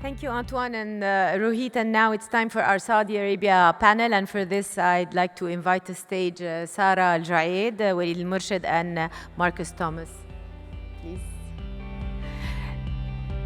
Thank you, Antoine and Rohit. And now it's time for our Saudi Arabia panel. And for this, I'd like to invite to stage Sarah Al-Jaid, Walid Al-Murshid, and Marcus Thomas. Please.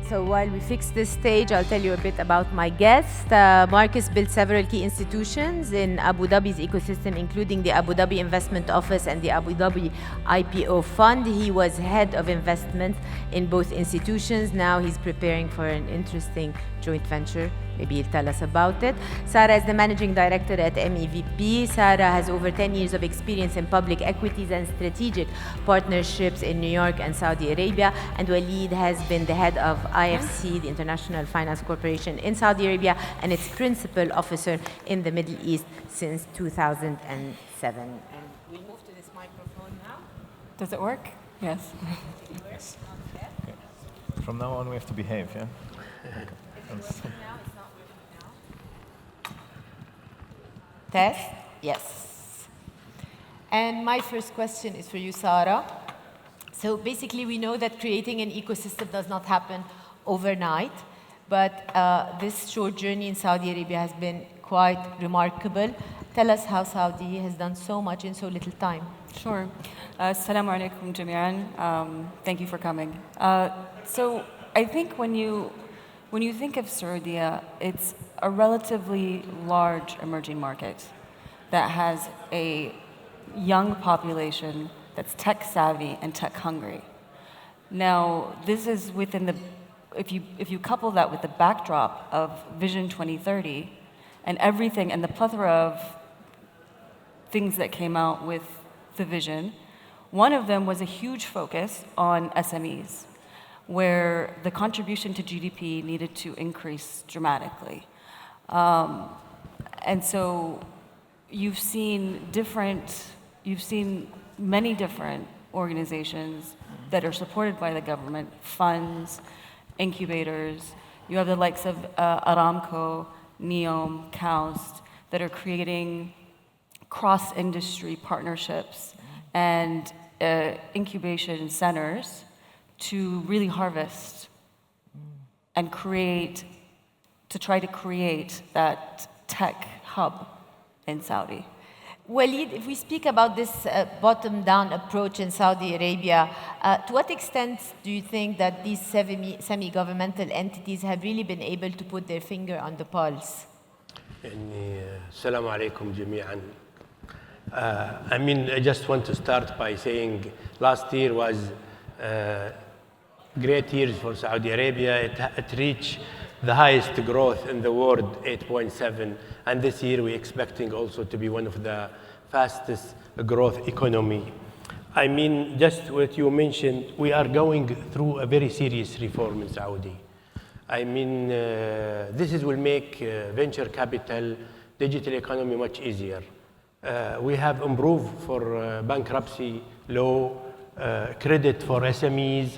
So while we fix this stage, I'll tell you a bit about my guest. Marcus built several key institutions in Abu Dhabi's ecosystem, including the Abu Dhabi Investment Office and the Abu Dhabi IPO Fund. He was head of investment in both institutions. Now he's preparing for an interesting joint venture. Maybe he'll tell us about it. Sarah is the managing director at MEVP. Sarah has over 10 years of experience in public equities and strategic partnerships in New York and Saudi Arabia. And Walid has been the head of IFC, the International Finance Corporation in Saudi Arabia, and its principal officer in the Middle East since 2007. And we'll move to this microphone now. Does it work? Yes. Yes. Okay. From now on, we have to behave, yeah? Test? Yes. And my first question is for you, Sarah. So basically, we know that creating an ecosystem does not happen overnight, but this short journey in Saudi Arabia has been quite remarkable. Tell us how Saudi has done so much in so little time. Sure. Assalamu alaikum jami'an. Thank you for coming. So I think when you think of Saudi, it's a relatively large emerging market that has a young population that's tech savvy and tech hungry. Now, this is within the, if you couple that with the backdrop of Vision 2030 and everything and the plethora of things that came out with the vision, one of them was a huge focus on SMEs, where the contribution to GDP needed to increase dramatically. And so you've seen many different organizations that are supported by the government, funds, incubators. You have the likes of Aramco, NEOM, KAUST, that are creating cross-industry partnerships and incubation centers to really harvest and try to create that tech hub in Saudi. Walid, if we speak about this bottom-down approach in Saudi Arabia, to what extent do you think that these semi-governmental entities have really been able to put their finger on the pulse? Assalamu alaikum jami'an. I just want to start by saying last year was great years for Saudi Arabia. It reached the highest growth in the world, 8.7, and this year we're expecting also to be one of the fastest growth economy. Just what you mentioned, we are going through a very serious reform in Saudi. This will make venture capital, digital economy much easier. We have improved for bankruptcy law, credit for SMEs,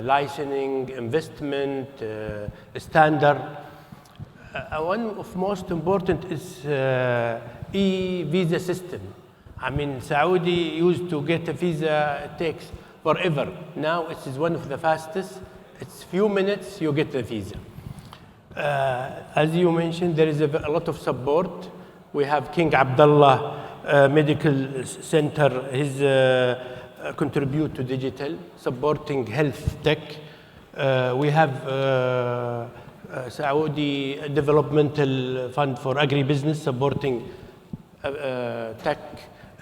licensing, investment, standard. One of most important is e-visa system. Saudi used to get a visa, it takes forever. Now it is one of the fastest. It's few minutes, you get the visa. As you mentioned, there is a lot of support. We have King Abdullah Medical Center, his contribute to digital, supporting health tech. We have Saudi Developmental Fund for Agribusiness, supporting tech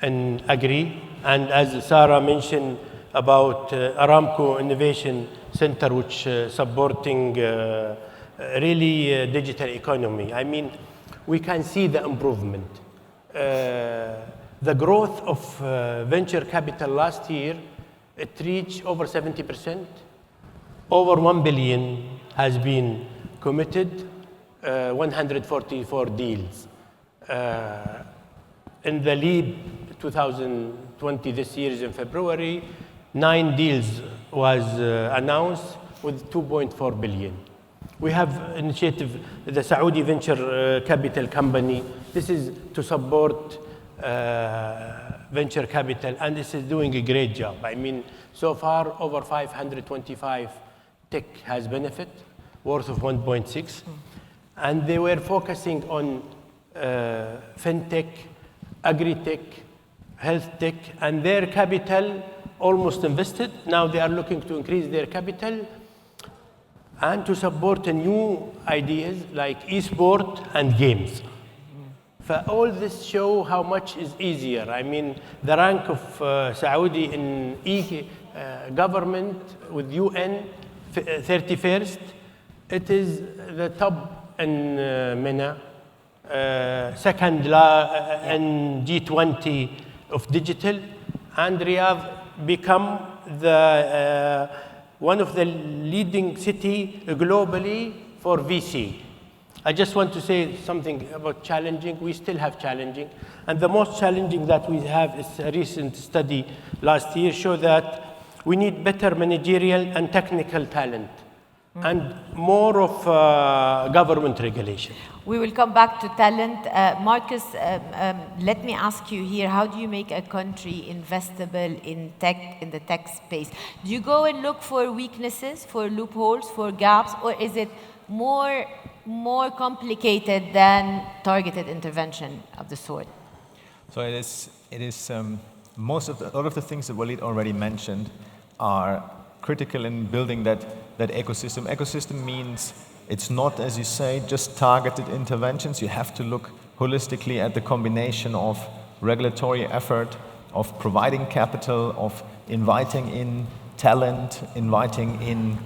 and agri. And as Sarah mentioned about Aramco Innovation Center, which supporting really digital economy. We can see the improvement. The growth of venture capital last year, it reached over 70%. Over 1 billion has been committed, 144 deals. In the LEAP 2020, this year is in February, 9 deals was announced with 2.4 billion. We have initiative, the Saudi Venture Capital Company. This is to support venture capital, and this is doing a great job. So far, over 525 tech has benefit. worth of 1.6. And they were focusing on fintech, agri-tech, health tech, and their capital almost invested. Now they are looking to increase their capital and to support new ideas like e-sport and games. All this show how much is easier. I mean, the rank of Saudi in government with UN 31st, it is the top in MENA, second in G20 of digital, and Riyadh become the one of the leading city globally for VC. I just want to say something about challenging. We still have challenging. And the most challenging that we have is a recent study last year showed that we need better managerial and technical talent and more of government regulation. We will come back to talent. Marcus, let me ask you here, how do you make a country investable in tech, in the tech space? Do you go and look for weaknesses, for loopholes, for gaps, or is it more complicated than targeted intervention of the sort? So it is a lot of the things that Walid already mentioned are critical in building that ecosystem. Ecosystem means it's not, as you say, just targeted interventions. You have to look holistically at the combination of regulatory effort, of providing capital, of inviting in talent, inviting in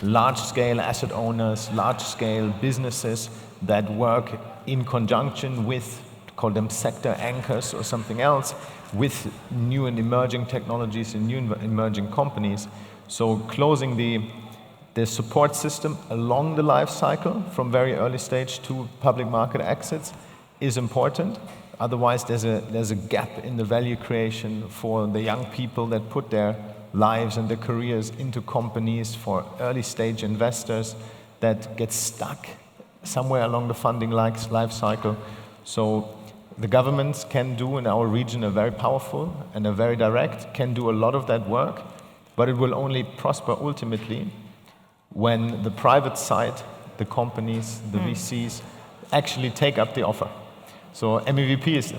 large-scale asset owners, large-scale businesses that work in conjunction with, call them sector anchors or something else, with new and emerging technologies and new emerging companies. So closing the support system along the life cycle from very early stage to public market exits is important. Otherwise, there's a gap in the value creation for the young people that put their lives and their careers into companies, for early stage investors that get stuck somewhere along the funding life cycle. So the governments can do in our region, are very powerful and are very direct, can do a lot of that work, but it will only prosper ultimately when the private side, the companies, the VCs, actually take up the offer. So MEVP is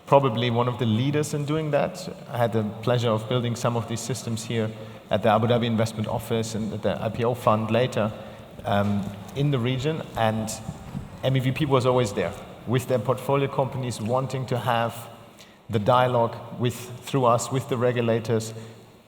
probably one of the leaders in doing that. I had the pleasure of building some of these systems here at the Abu Dhabi Investment Office and at the IPO fund later in the region, and MEVP was always there with their portfolio companies wanting to have the dialogue through us, with the regulators,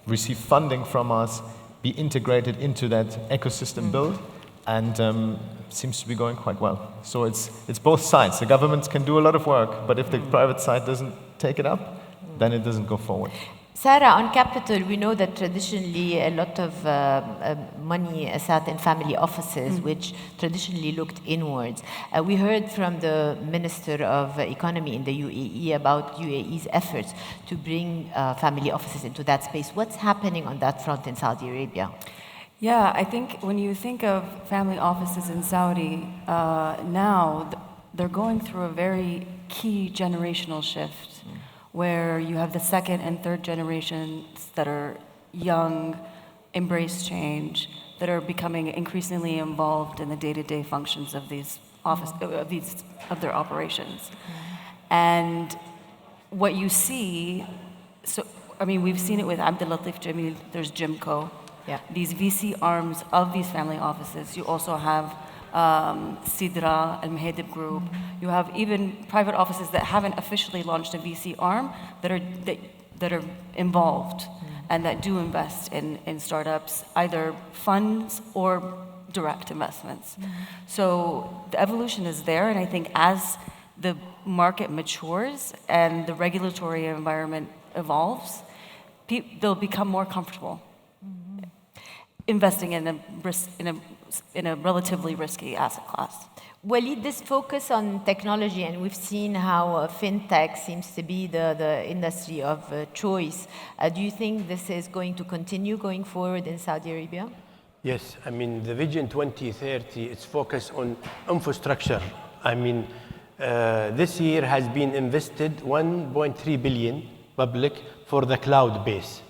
receive funding from us, be integrated into that ecosystem build, and seems to be going quite well. So it's both sides. The governments can do a lot of work, but if the private side doesn't take it up, then it doesn't go forward. Sarah, on capital, we know that traditionally a lot of money sat in family offices, which traditionally looked inwards. We heard from the Minister of Economy in the UAE about UAE's efforts to bring family offices into that space. What's happening on that front in Saudi Arabia? Yeah, I think when you think of family offices in Saudi, now they're going through a very key generational shift where you have the second and third generations that are young, embrace change, that are becoming increasingly involved in the day-to-day functions of these of their operations. And what you see, I mean, we've seen it with Abdul Latif Jamil, there's Jimco. Yeah. These VC arms of these family offices. You also have Sidra, Al-Mahadib Group. You have even private offices that haven't officially launched a VC arm that are involved and that do invest in startups, either funds or direct investments. So the evolution is there, and I think as the market matures and the regulatory environment evolves, they'll become more comfortable investing in a relatively risky asset class. Walid, this focus on technology, and we've seen how fintech seems to be the industry of choice. Do you think this is going to continue going forward in Saudi Arabia? Yes, I mean, the Vision 2030, it's focused on infrastructure. I mean, this year has been invested 1.3 billion public for the cloud base.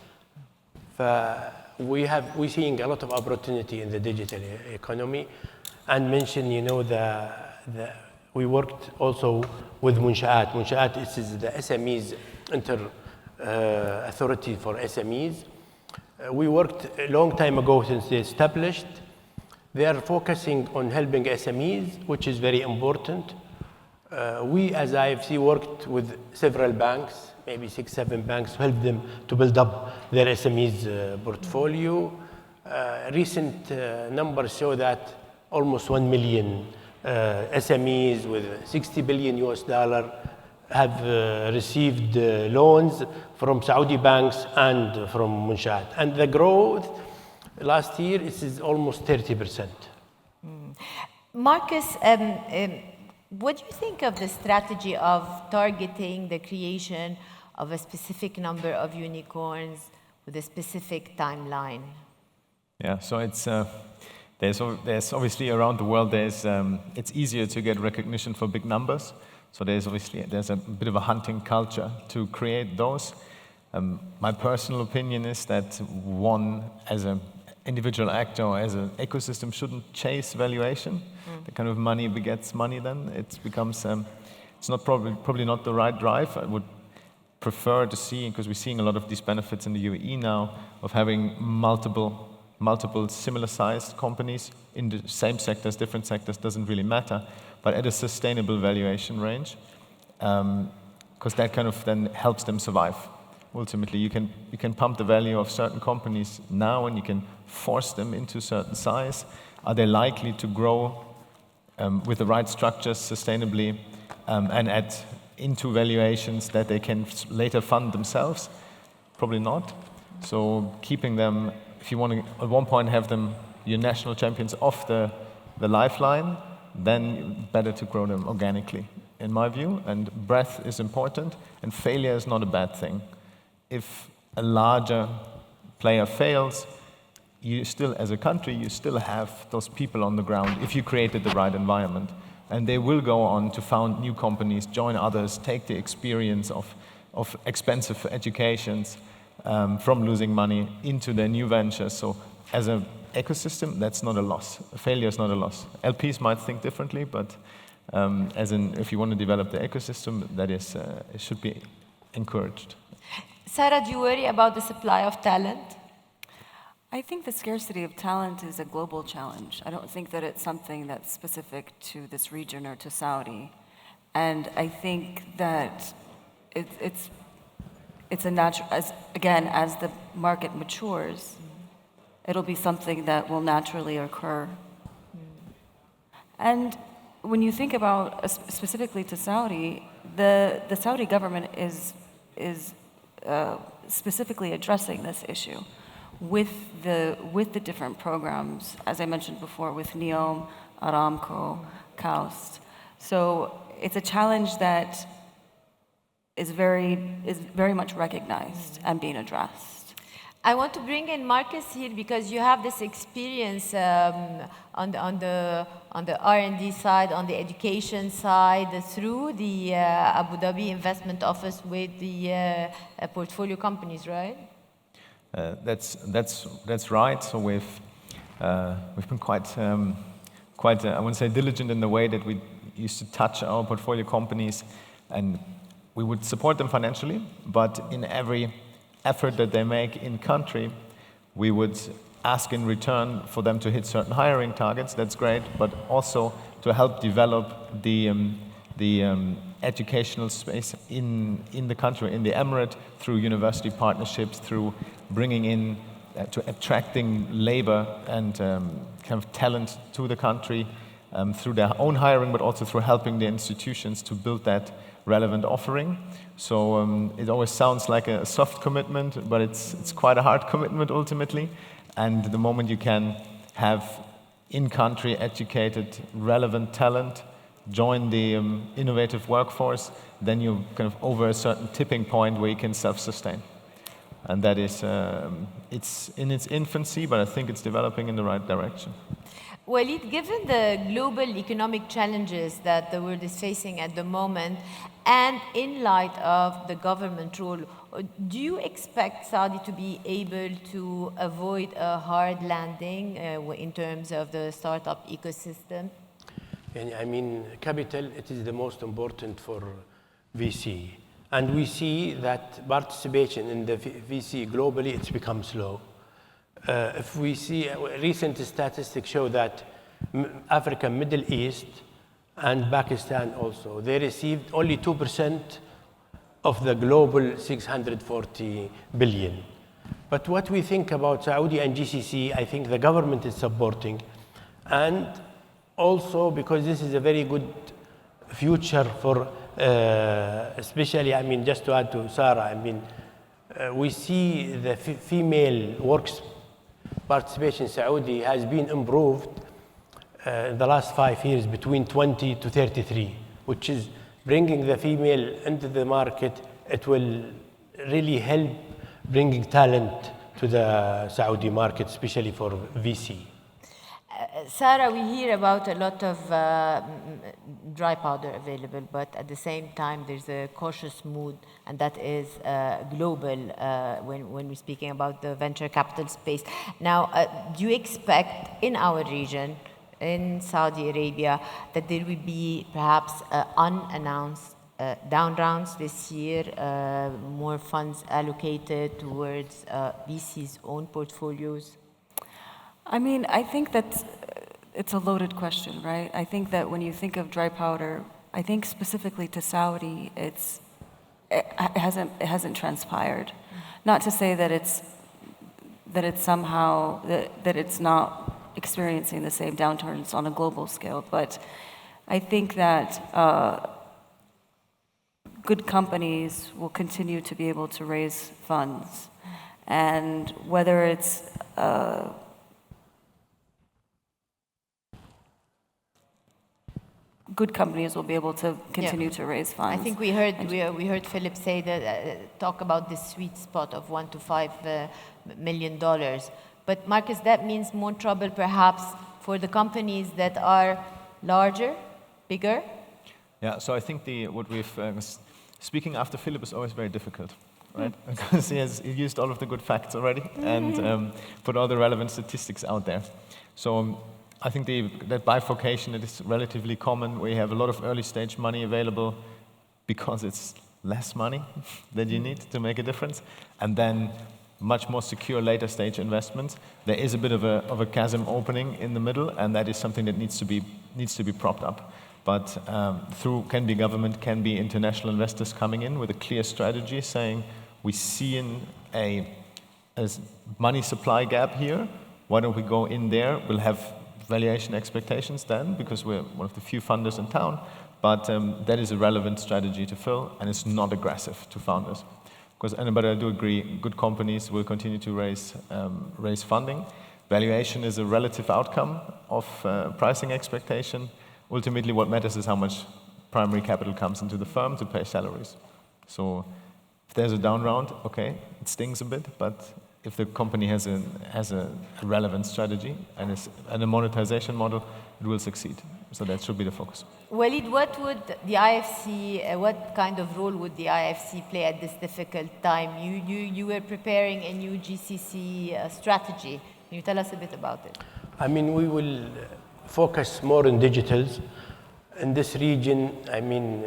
we're seeing a lot of opportunity in the digital economy, and mention, you know, we worked also with Munshaat. Munshaat is the SMEs authority for SMEs. We worked a long time ago since they established. They are focusing on helping SMEs, which is very important. We, as IFC, worked with several banks, maybe 6, 7 banks, to help them to build up their SMEs portfolio. Recent numbers show that almost 1 million SMEs with $60 billion have received loans from Saudi banks and from Munshaat. And the growth last year is almost 30%. Marcus, what do you think of the strategy of targeting the creation of a specific number of unicorns with a specific timeline? Yeah, so it's there's obviously around the world it's easier to get recognition for big numbers. So there's a bit of a hunting culture to create those. My personal opinion is that one, as an individual actor or as an ecosystem, shouldn't chase valuation. The kind of money begets money. Then it becomes it's not probably not the right drive. I would prefer to see, because we're seeing a lot of these benefits in the UAE now, of having multiple similar-sized companies in the same sectors, different sectors, doesn't really matter, but at a sustainable valuation range, because that kind of then helps them survive. Ultimately, you can pump the value of certain companies now, and you can force them into a certain size. Are they likely to grow with the right structures sustainably and into valuations that they can later fund themselves? Probably not. So keeping them, if you want to at one point have them your national champions off the lifeline, then better to grow them organically, in my view. And breadth is important, and failure is not a bad thing. If a larger player fails, you still, as a country, you still have those people on the ground if you created the right environment. And they will go on to found new companies, join others, take the experience of expensive educations from losing money into their new ventures. So as an ecosystem, that's not a loss. Failure is not a loss. LPs might think differently, but if you want to develop the ecosystem, that is, it should be encouraged. Sarah, do you worry about the supply of talent? I think the scarcity of talent is a global challenge. I don't think that it's something that's specific to this region or to Saudi. And I think that it's a natural, as the market matures, it'll be something that will naturally occur. And when you think about, specifically to Saudi, the Saudi government is specifically addressing this issue with the different programs, as I mentioned before, with NEOM, Aramco, KAUST. So it's a challenge that is very much recognized and being addressed. I want to bring in Marcus here because you have this experience on the R&D side, on the education side, through the Abu Dhabi Investment Office with the portfolio companies, right? That's right. So we've been quite I wouldn't say diligent in the way that we used to touch our portfolio companies, and we would support them financially, but in every effort that they make in country, we would ask in return for them to hit certain hiring targets. That's great, but also to help develop the educational space in the country, in the emirate, through university partnerships, through bringing in, to attracting labor and kind of talent to the country, through their own hiring, but also through helping the institutions to build that relevant offering. So it always sounds like a soft commitment, but it's quite a hard commitment ultimately. And the moment you can have in-country educated, relevant talent join the innovative workforce, then you're kind of over a certain tipping point where you can self-sustain. And that is, it's in its infancy, but I think it's developing in the right direction. Walid, given the global economic challenges that the world is facing at the moment, and in light of the government role, do you expect Saudi to be able to avoid a hard landing in terms of the startup ecosystem? And I mean, capital, it is the most important for VC. And we see that participation in the VC globally, it's become slow. If we see recent statistics show that Africa, Middle East, and Pakistan also, they received only 2% of the global 640 billion. But what we think about Saudi and GCC, I think the government is supporting. And also because this is a very good future for, especially, I mean, just to add to Sarah, I mean, we see the female works participation in Saudi has been improved in the last 5 years between 20 to 33, which is bringing the female into the market. It will really help bringing talent to the Saudi market, especially for VC. Sarah, we hear about a lot of dry powder available, but at the same time, there's a cautious mood, and that is global when we're speaking about the venture capital space. Now, do you expect in our region, in Saudi Arabia, that there will be perhaps unannounced down rounds this year, more funds allocated towards VC's own portfolios? I mean, I think that it's a loaded question, right? I think that when you think of dry powder, I think specifically to Saudi, it hasn't transpired. Not to say that it's somehow that it's not experiencing the same downturns on a global scale, but I think that good companies will continue to be able to raise funds, and whether it's good companies will be able to continue to raise funds. I think we heard Philip say that talk about this sweet spot of $1 to $5 million. But Marcus, that means more trouble perhaps for the companies that are larger, bigger. Yeah. So I think what we've speaking after Philip is always very difficult, right? Because he used all of the good facts already and put all the relevant statistics out there. So. I think that bifurcation, it is relatively common. We have a lot of early stage money available because it's less money that you need to make a difference. And then much more secure later stage investments. There is a bit of a chasm opening in the middle, and that is something that needs to be propped up. But through can be government, can be international investors coming in with a clear strategy saying, we see a money supply gap here. Why don't we go in there? We'll have valuation expectations then, because we're one of the few funders in town, but that is a relevant strategy to fill, and it's not aggressive to founders. But I do agree, good companies will continue to raise funding. Valuation is a relative outcome of pricing expectation. Ultimately, what matters is how much primary capital comes into the firm to pay salaries. So if there's a down round, okay, it stings a bit, but if the company has a relevant strategy and a monetization model, it will succeed. So that should be the focus. Walid, what would the IFC, what kind of role would the IFC play at this difficult time? You were preparing a new GCC strategy. Can you tell us a bit about it? I mean, we will focus more on digitals. In this region, I mean,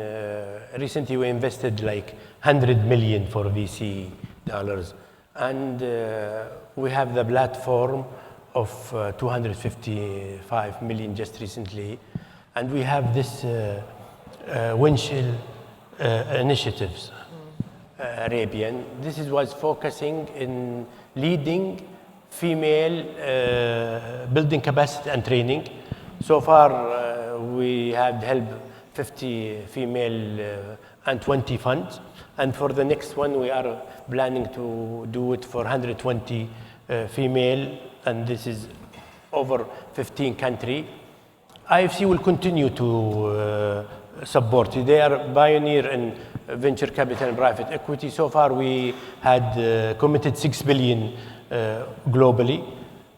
recently we invested like 100 million for VC dollars. And we have the platform of 255 million just recently. And we have this windshield initiatives, Arabian. This was focusing in leading female building capacity and training. So far, we have helped 50 female and 20 funds. And for the next one, we are planning to do it for 120 female, and this is over 15 countries. IFC will continue to support. They are pioneer in venture capital and private equity. So far, we had committed 6 billion globally.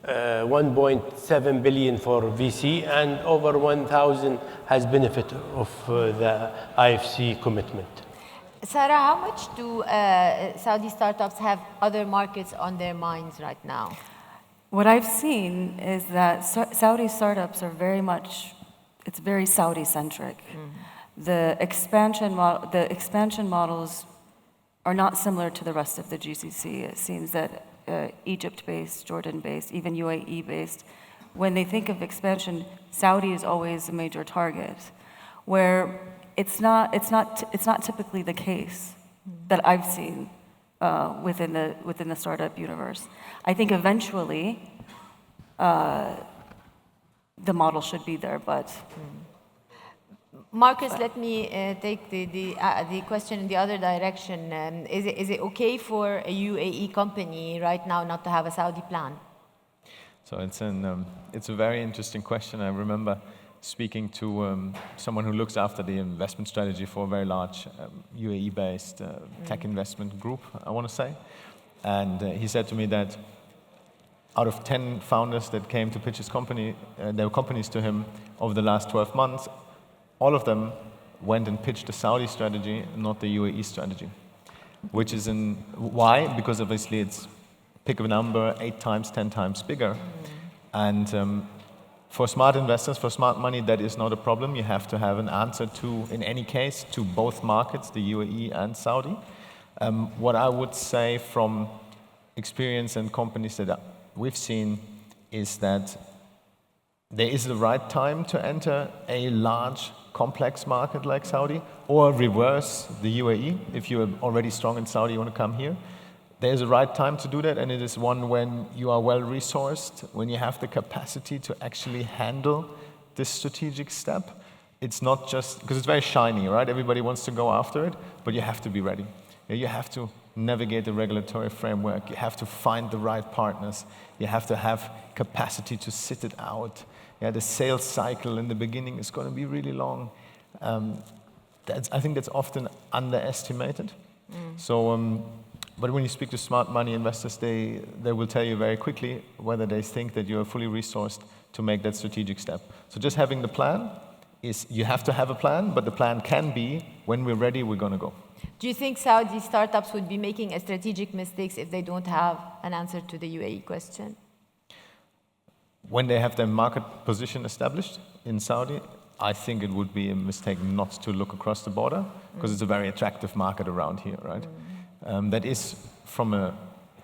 1.7 billion for VC, and over 1,000 has benefit of the IFC commitment. Sarah, how much do Saudi startups have other markets on their minds right now? What I've seen is that Saudi startups are it's very Saudi-centric. The expansion models are not similar to the rest of the GCC. It seems that Egypt-based, Jordan-based, even UAE-based, when they think of expansion, Saudi is always a major target, where it's not typically the case that I've seen within the startup universe. I think eventually the model should be there, but. Marcus, let me take the question in the other direction. Is it okay for a UAE company right now not to have a Saudi plan? So it's a very interesting question. I remember speaking to someone who looks after the investment strategy for a very large UAE-based tech investment group, I want to say. And he said to me that out of 10 founders that came to pitch his company, their companies to him over the last 12 months, all of them went and pitched the Saudi strategy, not the UAE strategy. Which is why? Because obviously it's, pick a number, 8 times, 10 times bigger. And for smart investors, for smart money, that is not a problem. You have to have an answer to, in any case, to both markets, the UAE and Saudi. What I would say from experience and companies that we've seen is that there is the right time to enter a large, complex market like Saudi, or reverse the UAE. If you're already strong in Saudi, you want to come here. There's a right time to do that, and it is one when you are well resourced, when you have the capacity to actually handle this strategic step. It's not just, because it's very shiny, right? Everybody wants to go after it, but you have to be ready. You have to navigate the regulatory framework. You have to find the right partners. You have to have capacity to sit it out. Yeah, the sales cycle in the beginning is going to be really long. I think that's often underestimated. So, but when you speak to smart money investors, they will tell you very quickly whether they think that you are fully resourced to make that strategic step. So just having the plan is, you have to have a plan, but the plan can be, when we're ready, we're going to go. Do you think Saudi startups would be making a strategic mistakes if they don't have an answer to the UAE question? When they have their market position established in Saudi, I think it would be a mistake not to look across the border, because it's a very attractive market around here, right? That is, from a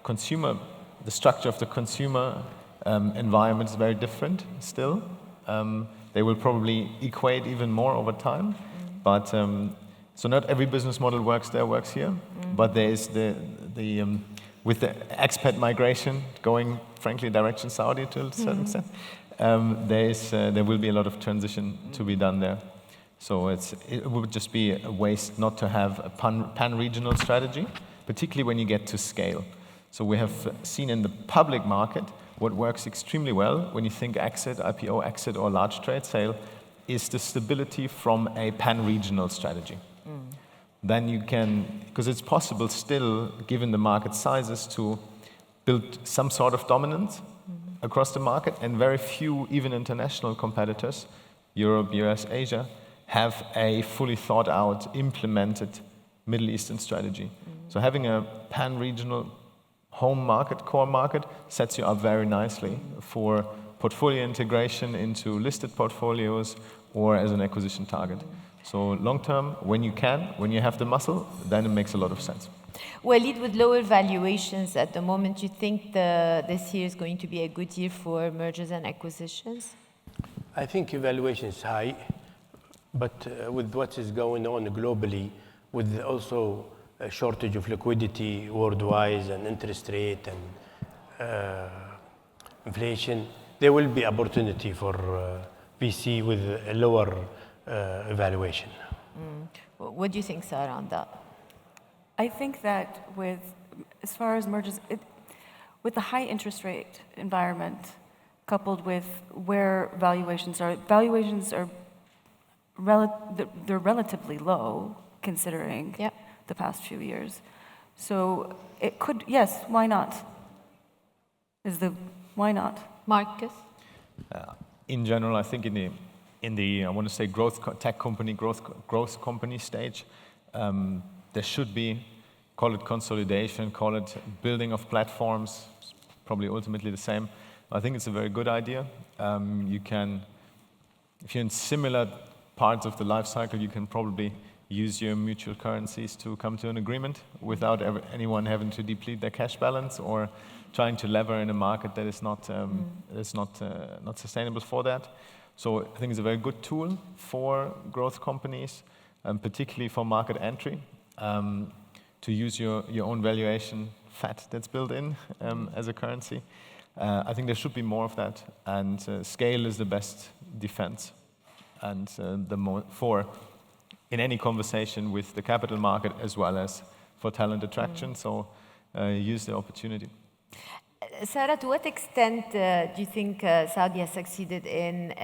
consumer, the structure of the consumer environment is very different still. They will probably equate even more over time, but so not every business model works here, but there is with the expat migration going, frankly, direction Saudi to a certain extent, there will be a lot of transition to be done there. So it would just be a waste not to have a pan-regional strategy, particularly when you get to scale. So we have seen in the public market what works extremely well when you think exit, IPO exit, or large trade sale, is the stability from a pan-regional strategy. Then you can, because it's possible still, given the market sizes, to build some sort of dominance across the market, and very few, even international competitors, Europe, US, Asia, have a fully thought out, implemented Middle Eastern strategy. So having a pan-regional home market, core market, sets you up very nicely for portfolio integration into listed portfolios or as an acquisition target. So long term, when you have the muscle, then it makes a lot of sense. Walid, with lower valuations at the moment, you think this year is going to be a good year for mergers and acquisitions? I think evaluation is high, but with what is going on globally, with also a shortage of liquidity worldwide and interest rate and inflation, there will be opportunity for VC with a lower evaluation. What do you think, Sarah, on that? I think that as far as mergers, with the high interest rate environment, coupled with where valuations are they're relatively low considering the past few years. So it could, yes, why not? Why not? Marcus? In general, I think in the I want to say tech company, growth company stage, there should be, call it consolidation, call it building of platforms, probably ultimately the same. I think it's a very good idea. You can, if you're in similar parts of the life cycle, you can probably use your mutual currencies to come to an agreement without anyone having to deplete their cash balance or trying to lever in a market that is not sustainable for that. So I think it's a very good tool for growth companies, particularly for market entry, to use your own valuation fat that's built in as a currency. I think there should be more of that, and scale is the best defense. And in any conversation with the capital market as well as for talent attraction, so use the opportunity. Sarah, to what extent do you think Saudi has succeeded in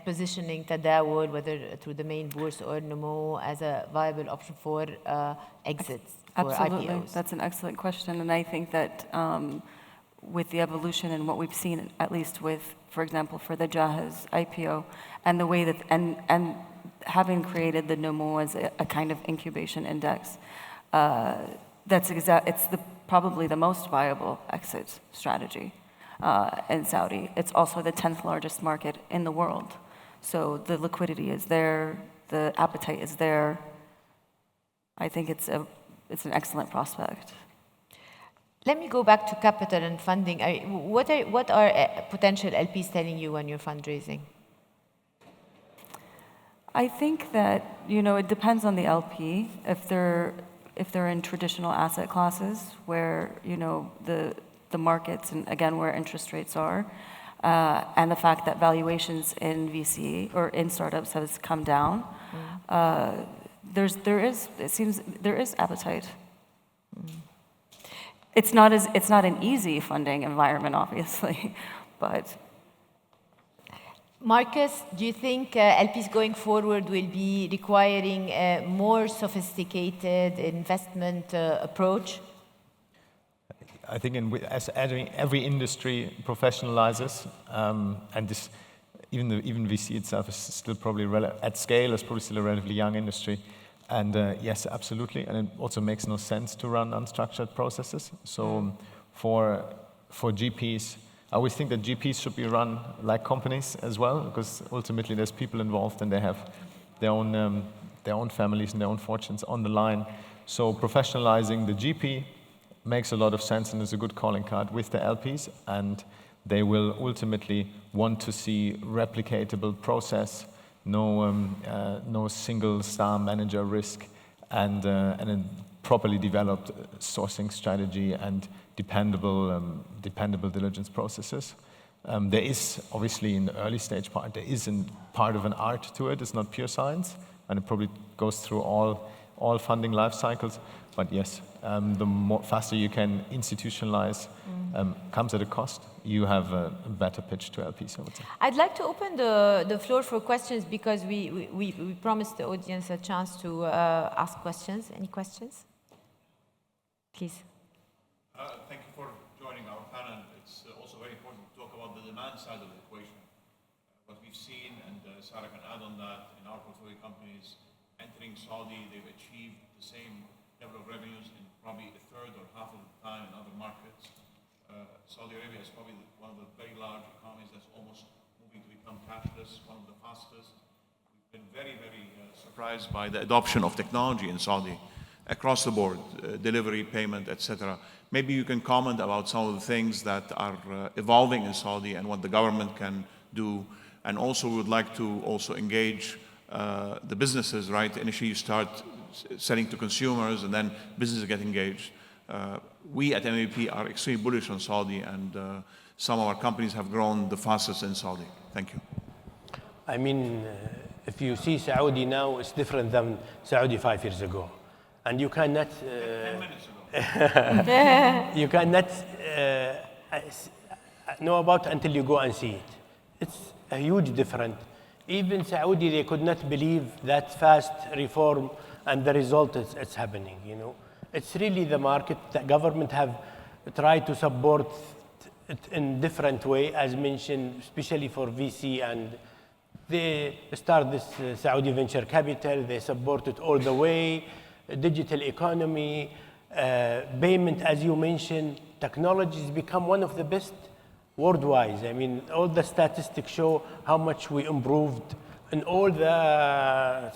positioning Tadawul, whether through the main bourse or Nemo, as a viable option for exits, for Absolutely. IPOs? That's an excellent question. And I think that with the evolution and what we've seen, at least with, for example, for the Jahez IPO, and the way that, and having created the Nemo as a kind of incubation index, it's probably the most viable exit strategy in Saudi. It's also the 10th largest market in the world. So the liquidity is there, the appetite is there. I think it's an excellent prospect. Let me go back to capital and funding. What are potential LPs telling you when you're fundraising? I think that, it depends on the LP. If they're in traditional asset classes where, the markets and again where interest rates are, and the fact that valuations in VC or in startups has come down, there is appetite. It's not an easy funding environment, obviously, but. Marcus, do you think LPs going forward will be requiring a more sophisticated investment approach? I think as every industry professionalizes, and this, even VC itself is still probably at scale is probably still a relatively young industry, and yes, absolutely, and it also makes no sense to run unstructured processes. So for GPs. I always think that GPs should be run like companies as well, because ultimately there's people involved and they have their own families and their own fortunes on the line. So professionalizing the GP makes a lot of sense and is a good calling card with the LPs, and they will ultimately want to see replicatable process, no single star manager risk, and a properly developed sourcing strategy and dependable diligence processes. There is, obviously, in the early stage part, there is part of an art to it. It's not pure science, and it probably goes through all funding life cycles. But yes, the faster you can institutionalize comes at a cost. You have a better pitch to LPs, I would say. I'd like to open the floor for questions because we promised the audience a chance to ask questions. Any questions? Please. Thank you for joining our panel. It's also very important to talk about the demand side of the equation. What we've seen, and Sarah can add on that, in our portfolio companies entering Saudi, they've achieved the same level of revenues in probably a third or half of the time in other markets. Saudi Arabia is probably one of the very large economies that's almost moving to become cashless, one of the fastest. We've been very, very surprised by the adoption of technology in Saudi across the board, delivery, payment, etc. Maybe you can comment about some of the things that are evolving in Saudi and what the government can do. And also we would like to also engage the businesses, right? Initially you start selling to consumers and then businesses get engaged. We at MEP are extremely bullish on Saudi, and some of our companies have grown the fastest in Saudi. Thank you. I mean, if you see Saudi now, it's different than Saudi 5 years ago. And you cannot... 10 minutes ago. you cannot know about it until you go and see it. It's a huge difference. Even Saudi, they could not believe that fast reform and the result it's happening, It's really the market. The government have tried to support it in different way, as mentioned, especially for VC, and they start this Saudi venture capital. They support it all the way, digital economy, payment, as you mentioned, technology has become one of the best worldwide. I mean, all the statistics show how much we improved in all the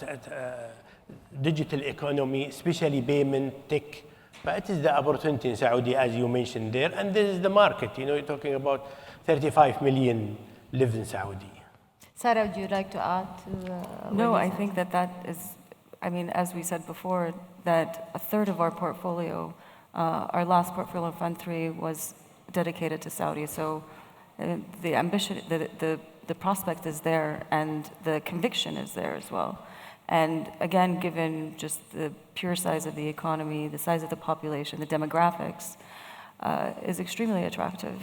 digital economy, especially payment, tech. But it is the opportunity in Saudi, as you mentioned there, and this is the market. You know, you're talking about 35 million live in Saudi. Sarah, would you like to add to? No, I think that is, I mean, as we said before, that a third of our portfolio, our last portfolio, Fund 3, was dedicated to Saudi. So the ambition, the prospect is there, and the conviction is there as well. And again, given just the pure size of the economy, the size of the population, the demographics, is extremely attractive.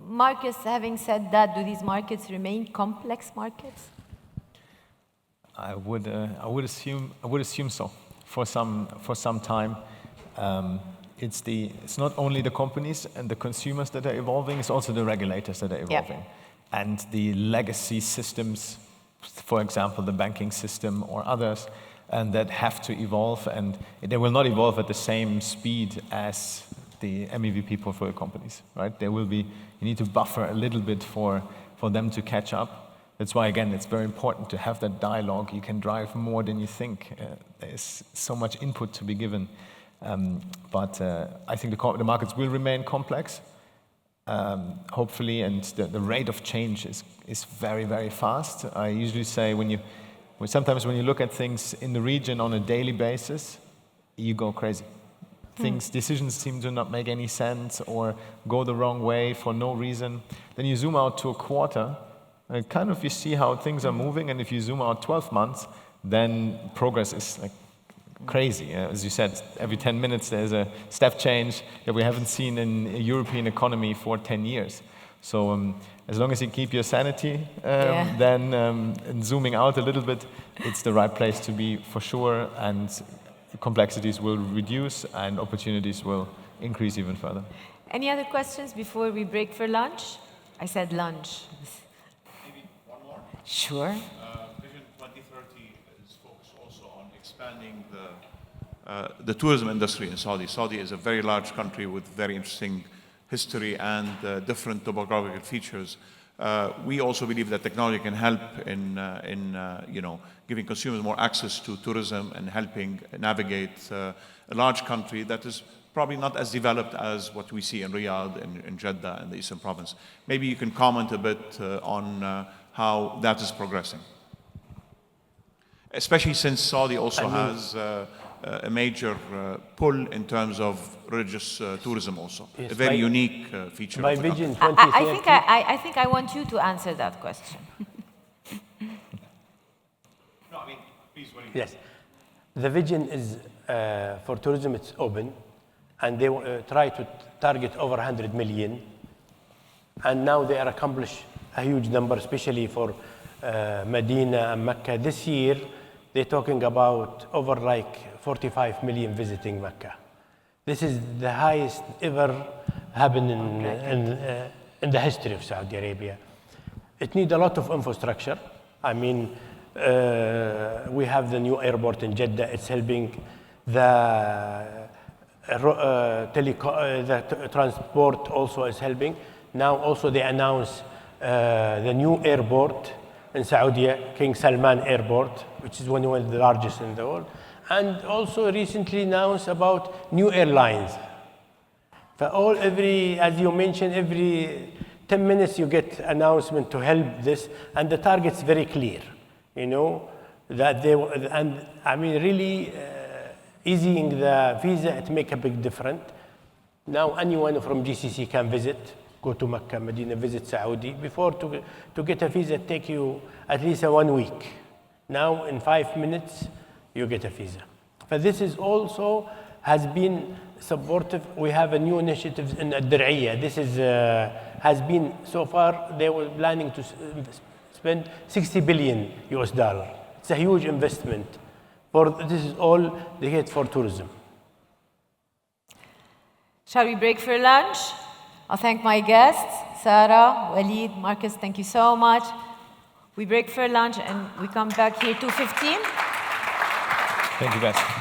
Marcus, having said that, do these markets remain complex markets? I would assume so for some time. It's not only the companies and the consumers that are evolving; it's also the regulators that are evolving, and the legacy systems, for example, the banking system or others, and that have to evolve, and they will not evolve at the same speed as the MEVP portfolio companies, right? You need to buffer a little bit for them to catch up. That's why, again, it's very important to have that dialogue. You can drive more than you think. There's so much input to be given. But I think the markets will remain complex, hopefully, and the rate of change is very, very fast. I usually say sometimes when you look at things in the region on a daily basis, you go crazy. Decisions seem to not make any sense or go the wrong way for no reason. Then you zoom out to a quarter, and kind of you see how things are moving, and if you zoom out 12 months, then progress is like crazy. As you said, every 10 minutes there's a step change that we haven't seen in a European economy for 10 years. So as long as you keep your sanity, then and zooming out a little bit, it's the right place to be for sure, and complexities will reduce and opportunities will increase even further. Any other questions before we break for lunch? I said lunch. Maybe one more? Sure. Vision 2030 is focused also on expanding the tourism industry in Saudi. Saudi is a very large country with very interesting history and different topographical features. We also believe that technology can help in giving consumers more access to tourism and helping navigate a large country that is probably not as developed as what we see in Riyadh, in Jeddah, and the Eastern Province. Maybe you can comment a bit on how that is progressing, especially since Saudi also has a major pull in terms of religious tourism also, a very unique feature. By of the Vision country. 2030. I think I want you to answer that question. No, I mean, please, what do you Yes. The vision is for tourism, it's open, and they try to target over 100 million. And now they are accomplished a huge number, especially for Medina and Mecca. This year, they're talking about over like 45 million visiting Mecca. This is the highest ever happened in the history of Saudi Arabia. It needs a lot of infrastructure. I mean, we have the new airport in Jeddah. It's helping the transport also is helping. Now also they announce the new airport in Saudi, King Salman Airport, which is one of the largest in the world. And also recently announced about new airlines. As you mentioned, every 10 minutes you get announcement to help this, and the target's very clear. You know, that and I mean really easing the visa, it make a big difference. Now anyone from GCC can visit, go to Mecca, Medina, visit Saudi. Before to get a visa, it take you at least 1 week. Now in 5 minutes, you get a visa. But this is also has been supportive. We have a new initiative in Ad-Dir'iyah. This is has been so far. They were planning to spend $60 billion. It's a huge investment. This is all they get for tourism. Shall we break for lunch? I'll thank my guests, Sarah, Walid, Marcus, thank you so much. We break for lunch and we come back here 2:15. Thank you, guys.